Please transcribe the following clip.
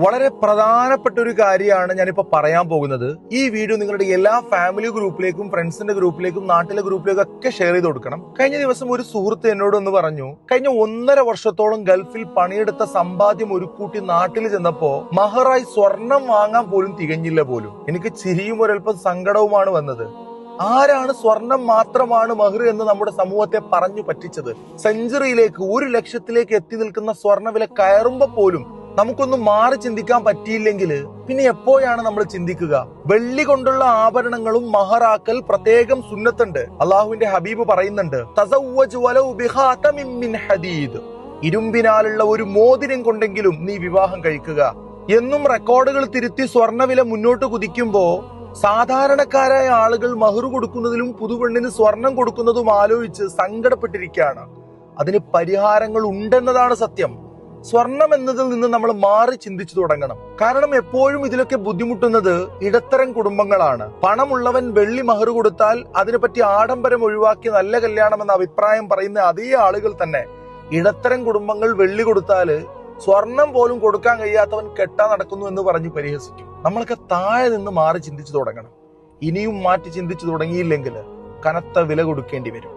വളരെ പ്രധാനപ്പെട്ട ഒരു കാര്യമാണ് ഞാനിപ്പോ പറയാൻ പോകുന്നത്. ഈ വീഡിയോ നിങ്ങളുടെ എല്ലാ ഫാമിലി ഗ്രൂപ്പിലേക്കും, ഫ്രണ്ട്സിന്റെ ഗ്രൂപ്പിലേക്കും, നാട്ടിലെ ഗ്രൂപ്പിലേക്കും ഒക്കെ ഷെയർ ചെയ്ത് കൊടുക്കണം. കഴിഞ്ഞ ദിവസം ഒരു സുഹൃത്ത് എന്നോട് ഒന്ന് പറഞ്ഞു, കഴിഞ്ഞ 1.5 വർഷത്തോളം ഗൾഫിൽ പണിയെടുത്ത സമ്പാദ്യം ഒരു കൂട്ടി നാട്ടിൽ ചെന്നപ്പോ മഹറായി സ്വർണം വാങ്ങാൻ പോലും തികഞ്ഞില്ല പോലും. എനിക്ക് ചിരിയും ഒരൽപ്പം സങ്കടവുമാണ് വന്നത്. ആരാണ് സ്വർണം മാത്രമാണ് മഹർ എന്ന് നമ്മുടെ സമൂഹത്തെ പറഞ്ഞു പറ്റിച്ചത്? സെഞ്ചുറിയിലേക്ക്, 1 ലക്ഷത്തിലേക്ക് എത്തി നിൽക്കുന്ന സ്വർണ്ണ വില കയറുമ്പോ പോലും നമുക്കൊന്നും മാറി ചിന്തിക്കാൻ പറ്റിയില്ലെങ്കിൽ പിന്നെ എപ്പോഴാണ് നമ്മൾ ചിന്തിക്കുക? വെള്ളി കൊണ്ടുള്ള ആഭരണങ്ങളും മഹറാക്കൽ പ്രത്യേകം സുന്നത്തുണ്ട്. അള്ളാഹുവിന്റെ ഹബീബ് പറയുന്നുണ്ട്, തസവ്വജ് വലൗ ബിഖാതമിൻ മിൻ ഹദീദ്, ഇരുമ്പിനാലുള്ള ഒരു മോതിരം കൊണ്ടെങ്കിലും നീ വിവാഹം കഴിക്കുക. എന്നും റെക്കോർഡുകൾ തിരുത്തി സ്വർണ്ണവില മുന്നോട്ട് കുതിക്കുമ്പോ സാധാരണക്കാരായ ആളുകൾ മഹർ കൊടുക്കുന്നതിലും പുതുപെണ്ണിന് സ്വർണം കൊടുക്കുന്നതും ആലോചിച്ച് സങ്കടപ്പെട്ടിരിക്കുകയാണ്. അതിന് പരിഹാരങ്ങൾ ഉണ്ടെന്നതാണ് സത്യം. സ്വർണം എന്നതിൽ നിന്ന് നമ്മൾ മാറി ചിന്തിച്ചു തുടങ്ങണം. കാരണം എപ്പോഴും ഇതിലൊക്കെ ബുദ്ധിമുട്ടുന്നത് ഇടത്തരം കുടുംബങ്ങളാണ്. പണമുള്ളവൻ വെള്ളി മഹർ കൊടുത്താൽ അതിനെപ്പറ്റി ആഡംബരം ഒഴിവാക്കി നല്ല കല്യാണം എന്ന അഭിപ്രായം പറയുന്ന അതേ ആളുകൾ തന്നെ ഇടത്തരം കുടുംബങ്ങൾ വെള്ളി കൊടുത്താല് സ്വർണം പോലും കൊടുക്കാൻ കഴിയാത്തവൻ കെട്ടാൻ നടക്കുന്നു എന്ന് പറഞ്ഞു പരിഹസിക്കും. നമ്മളൊക്കെ താഴെ നിന്ന് മാറി ചിന്തിച്ചു തുടങ്ങണം. ഇനിയും മാറ്റി ചിന്തിച്ചു തുടങ്ങിയില്ലെങ്കിൽ കനത്ത വില കൊടുക്കേണ്ടി വരും.